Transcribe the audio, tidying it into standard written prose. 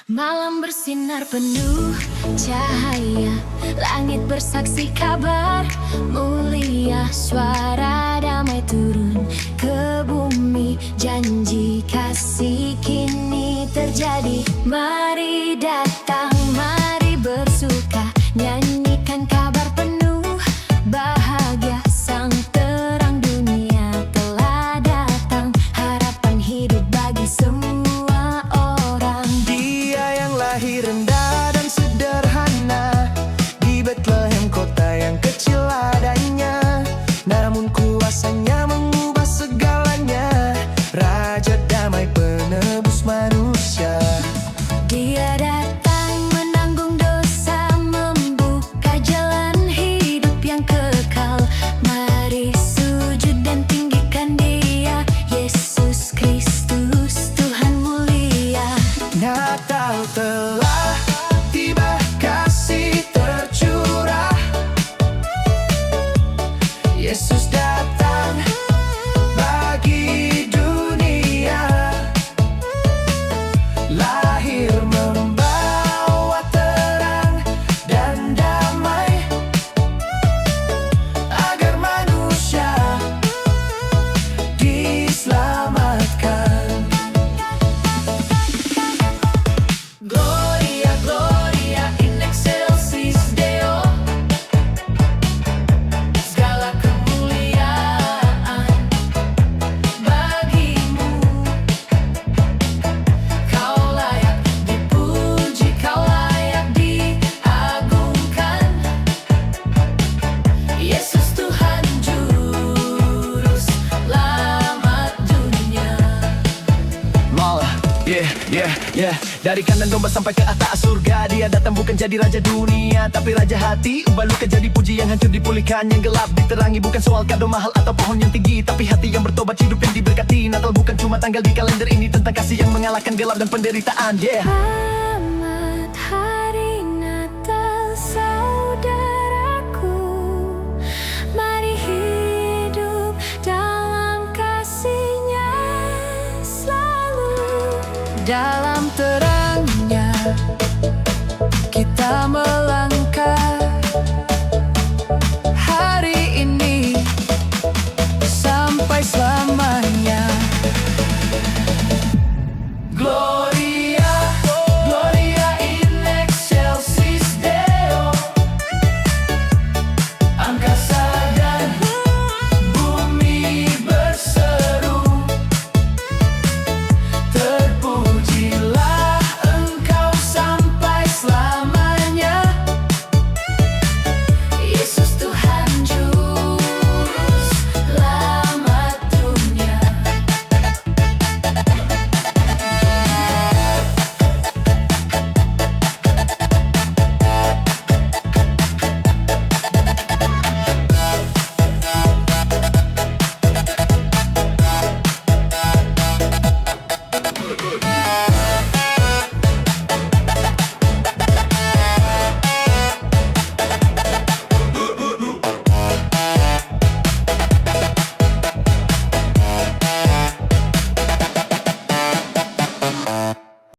Malam bersinar penuh cahaya, langit bersaksi kabar mulia. Suara damai turun ke bumi, janji kasih kini terjadi. Mari datang, mari bersuka, nyanyikan kabar penuh bahagia. Sang terang dunia telah datang, harapan hidup bagi semua orang. Dia yang lahir rendah dan sederhana di Bethlehem, kota yang kecil adanya, namun kuasanya mengubah segalanya. Raja damai penebus manusia. Dia datang menanggung dosa, membuka jalan hidup yang kekal. Mari sujud dan tinggikan Dia, Yesus Kristus Tuhan mulia. Natal telah tiba, kasih tercurah. Yesus datang bagi dunia, lahir membawa terang dan damai, agar manusia diselamatkan. Gloria, Gloria in excelsis Deo, segala kemuliaan bagimu. Kau layak dipuji, kau layak diagungkan, Yesus Tuhan Juru Selamat dunia. Dari kanan domba sampai ke atas surga, Dia datang bukan jadi raja dunia, tapi raja hati. Ubah luka jadi puji, yang hancur dipulihkan, yang gelap diterangi. Bukan soal kado mahal atau pohon yang tinggi, tapi hati yang bertobat, hidup yang diberkati. Natal bukan cuma tanggal di kalender ini, tentang kasih yang mengalahkan gelap dan penderitaan.